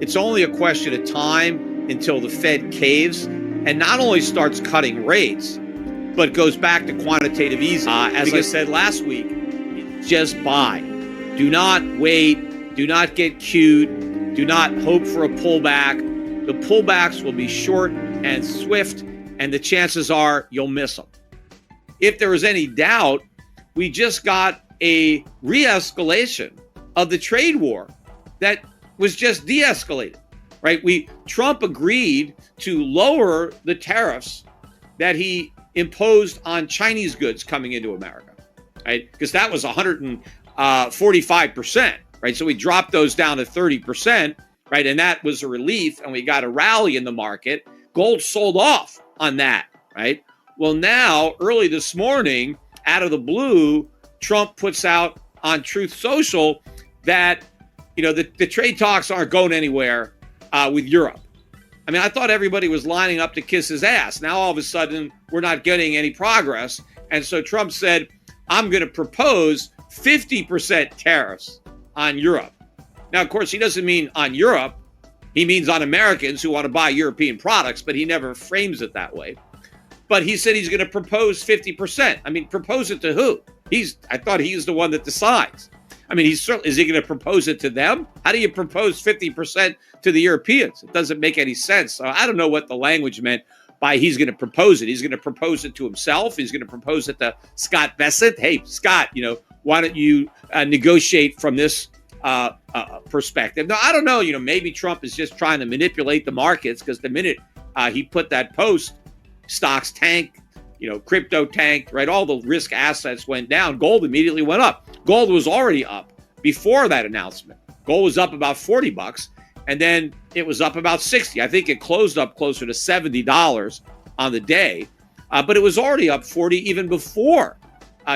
It's only a question of time until the Fed caves and not only starts cutting rates, but goes back to quantitative easing. As I said last week, just buy. Do not wait. Do not get cute. Do not hope for a pullback. The pullbacks will be short and swift, and the chances are you'll miss them. If there is any doubt, we just got a re-escalation of the trade war that was just de-escalated, right? Trump agreed to lower the tariffs that he imposed on Chinese goods coming into America, right? Because that was 145%, right? So we dropped those down to 30%, right? And that was a relief, and we got a rally in the market. Gold sold off on that, right? Well, now, early this morning, out of the blue, Trump puts out on Truth Social that, the trade talks aren't going anywhere with Europe. I mean, I thought everybody was lining up to kiss his ass. Now, all of a sudden, we're not getting any progress. And so Trump said, I'm going to propose 50% tariffs on Europe. Now, of course, he doesn't mean on Europe. He means on Americans who want to buy European products, but he never frames it that way. But he said he's going to propose 50%. I mean, propose it to who? I thought he's the one that decides. I mean, is he going to propose it to them? How do you propose 50% to the Europeans? It doesn't make any sense. So I don't know what the language meant by he's going to propose it. He's going to propose it to himself. He's going to propose it to Scott Bessent. Hey, Scott, why don't you negotiate from this perspective? Now, I don't know. Maybe Trump is just trying to manipulate the markets, because the minute he put that post, stocks tanked, crypto tanked, right? All the risk assets went down. Gold immediately went up. Gold was already up before that announcement. Gold was up about $40, and then it was up about 60. I think it closed up closer to $70 on the day, but it was already up 40 even before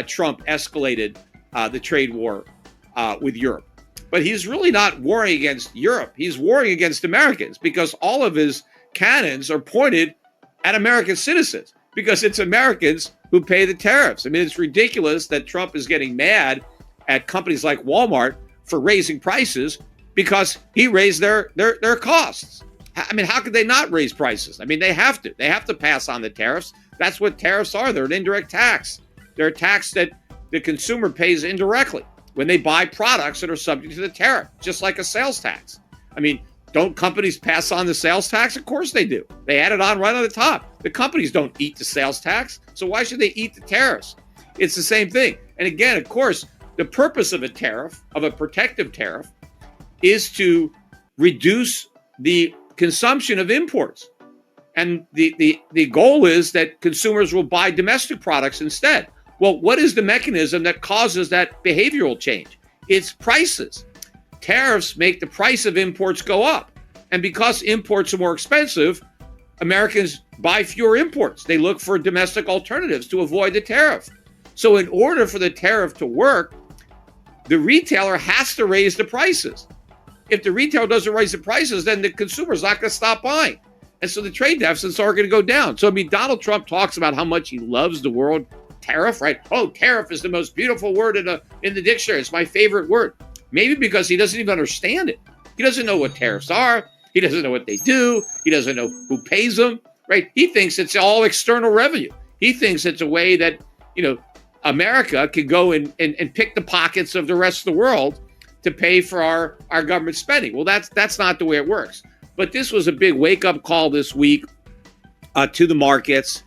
Trump escalated the trade war with Europe. But he's really not warring against Europe. He's warring against Americans, because all of his cannons are pointed at American citizens, because it's Americans who pay the tariffs. I mean, it's ridiculous that Trump is getting mad at companies like Walmart for raising prices because he raised their costs. I mean, how could they not raise prices? I mean, they have to. They have to pass on the tariffs. That's what tariffs are. They're an indirect tax. They're a tax that the consumer pays indirectly when they buy products that are subject to the tariff, just like a sales tax. I mean, don't companies pass on the sales tax? Of course they do. They add it on right on the top. The companies don't eat the sales tax, so why should they eat the tariffs? It's the same thing. And again, of course, the purpose of a tariff, of a protective tariff, is to reduce the consumption of imports. And the goal is that consumers will buy domestic products instead. Well, what is the mechanism that causes that behavioral change? It's prices. Tariffs make the price of imports go up. And because imports are more expensive, Americans buy fewer imports. They look for domestic alternatives to avoid the tariff. So in order for the tariff to work, the retailer has to raise the prices. If the retailer doesn't raise the prices, then the consumer's not going to stop buying. And so the trade deficits are going to go down. So, I mean, Donald Trump talks about how much he loves the word tariff, right? Oh, tariff is the most beautiful word in the dictionary. It's my favorite word. Maybe because he doesn't even understand it. He doesn't know what tariffs are. He doesn't know what they do. He doesn't know who pays them, right? He thinks it's all external revenue. He thinks it's a way that, America could go and pick the pockets of the rest of the world to pay for our government spending. Well, that's not the way it works. But this was a big wake-up call this week to the markets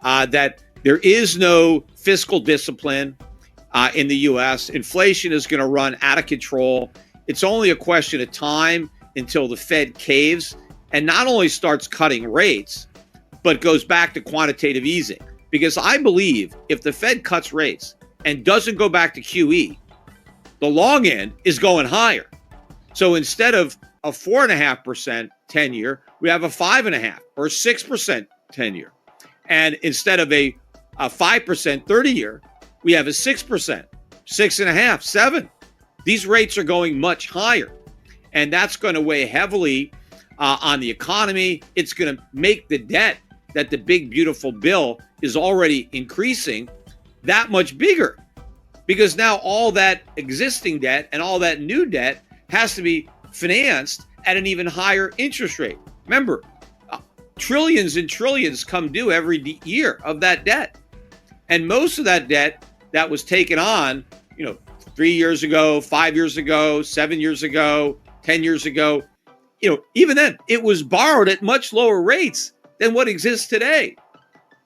that there is no fiscal discipline in the U.S. Inflation is going to run out of control. It's only a question of time until the Fed caves and not only starts cutting rates, but goes back to quantitative easing. Because I believe if the Fed cuts rates and doesn't go back to QE, the long end is going higher. So instead of a 4.5% 10-year, we have a 5.5% or 6% 10-year. And instead of a 5% 30-year, we have a 6%, 6.5%, 7%. These rates are going much higher. And that's going to weigh heavily on the economy. It's going to make the debt that the big, beautiful bill is already increasing that much bigger. Because now all that existing debt and all that new debt has to be financed at an even higher interest rate. Remember, trillions and trillions come due every year of that debt. And most of that debt that was taken on, 3 years ago, 5 years ago, 7 years ago, 10 years ago, even then, it was borrowed at much lower rates than what exists today.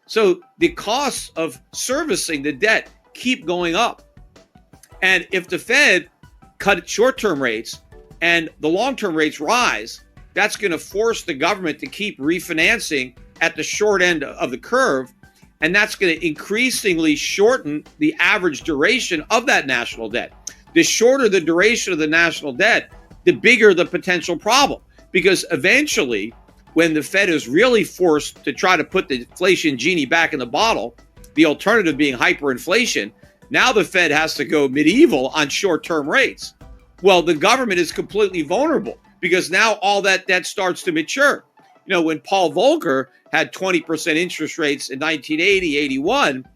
So the costs of servicing the debt keep going up. And if the Fed cut short-term rates and the long-term rates rise, that's going to force the government to keep refinancing at the short end of the curve. And that's going to increasingly shorten the average duration of that national debt. The shorter the duration of the national debt, the bigger the potential problem. Because eventually, when the Fed is really forced to try to put the inflation genie back in the bottle, the alternative being hyperinflation, now the Fed has to go medieval on short-term rates. Well, the government is completely vulnerable because now all that debt starts to mature. When Paul Volcker had 20% interest rates in 1980, 81,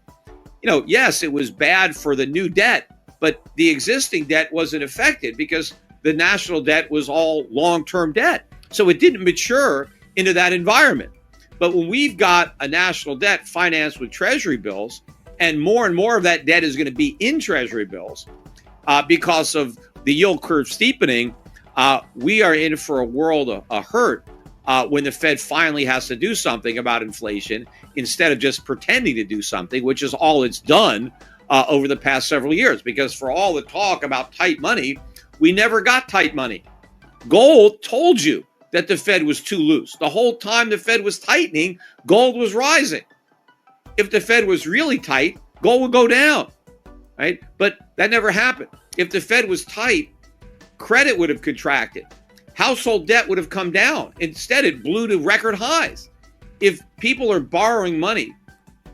yes, it was bad for the new debt, but the existing debt wasn't affected because the national debt was all long-term debt. So it didn't mature into that environment. But when we've got a national debt financed with treasury bills, and more of that debt is going to be in treasury bills because of the yield curve steepening, we are in for a world of hurt when the Fed finally has to do something about inflation instead of just pretending to do something, which is all it's done over the past several years. Because for all the talk about tight money, we never got tight money. Gold told you that the Fed was too loose. The whole time the Fed was tightening, gold was rising. If the Fed was really tight, gold would go down, right? But that never happened. If the Fed was tight, credit would have contracted. Household debt would have come down. Instead, it blew to record highs. If people are borrowing money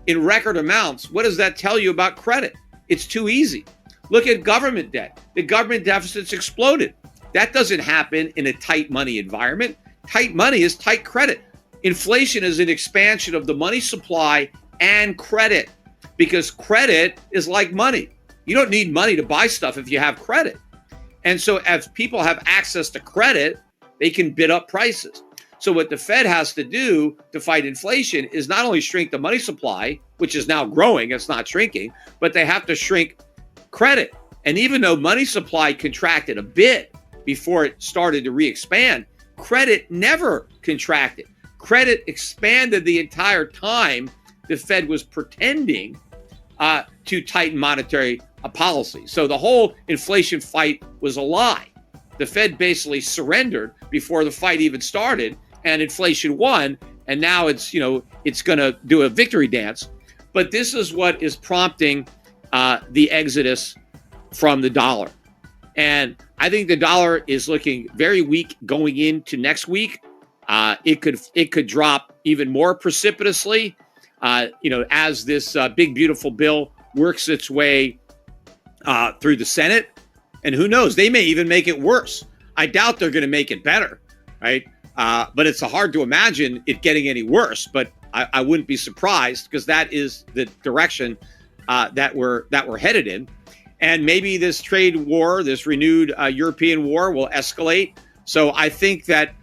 in record amounts, what does that tell you about credit? It's too easy. Look at government debt. The government deficit's exploded. That doesn't happen in a tight money environment. Tight money is tight credit. Inflation is an expansion of the money supply and credit because credit is like money. You don't need money to buy stuff if you have credit. And so as people have access to credit, they can bid up prices. So what the Fed has to do to fight inflation is not only shrink the money supply, which is now growing, it's not shrinking, but they have to shrink credit. And even though money supply contracted a bit before it started to re-expand, credit never contracted. Credit expanded the entire time the Fed was pretending to tighten monetary policy. So the whole inflation fight was a lie. The Fed basically surrendered before the fight even started, and inflation won. And now it's going to do a victory dance. But this is what is prompting the exodus from the dollar. And I think the dollar is looking very weak going into next week. It could drop even more precipitously, as this big beautiful bill works its way through the Senate. And who knows, they may even make it worse. I doubt they're going to make it better, right? But it's hard to imagine it getting any worse. But I wouldn't be surprised because that is the direction that we're headed in. And maybe this trade war, this renewed European war, will escalate. So I think that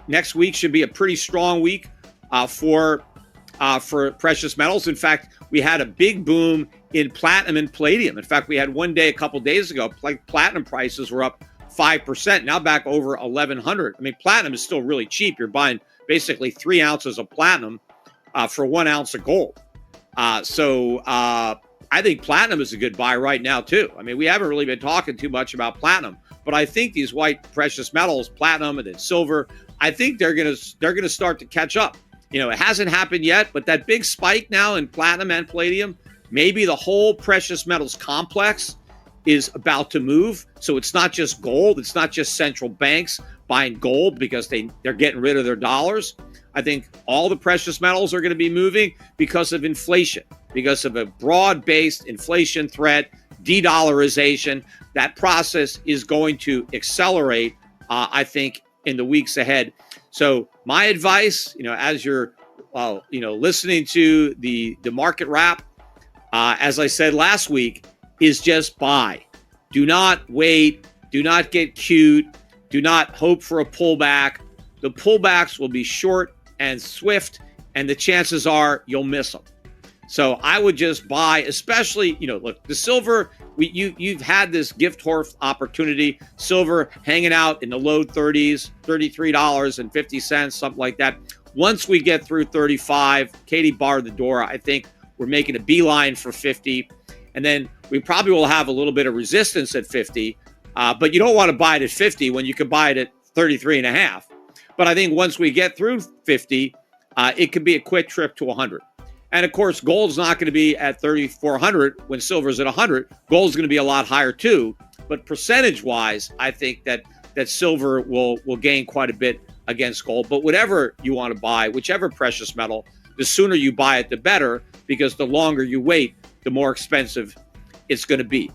next week should be a pretty strong week for precious metals. In fact, we had a big boom in platinum and palladium. In fact, we had one day a couple days ago, like platinum prices were up 5%, now back over 1,100. I mean, platinum is still really cheap. You're buying basically 3 ounces of platinum for 1 ounce of gold. So I think platinum is a good buy right now, too. I mean, we haven't really been talking too much about platinum, but I think these white precious metals, platinum and then silver, I think they're gonna start to catch up. It hasn't happened yet, but that big spike now in platinum and palladium, maybe the whole precious metals complex is about to move. So it's not just gold. It's not just central banks buying gold because they're getting rid of their dollars. I think all the precious metals are going to be moving because of inflation, because of a broad-based inflation threat, de-dollarization. That process is going to accelerate, I think, in the weeks ahead. So my advice, as you're, listening to the market wrap, as I said last week, is just buy. Do not wait. Do not get cute. Do not hope for a pullback. The pullbacks will be short and swift, and the chances are you'll miss them. So I would just buy, especially, look, the silver, you've had this gift horse opportunity, silver hanging out in the low 30s, $33.50, something like that. Once we get through 35, Katie barred the door. I think we're making a beeline for 50. And then we probably will have a little bit of resistance at 50. But you don't want to buy it at 50 when you can buy it at 33.5. But I think once we get through 50, it could be a quick trip to 100. And of course, gold's not going to be at 3,400 when silver's at 100. Gold's going to be a lot higher too. But percentage-wise, I think that silver will gain quite a bit against gold. But whatever you want to buy, whichever precious metal, the sooner you buy it, the better, because the longer you wait, the more expensive it's going to be.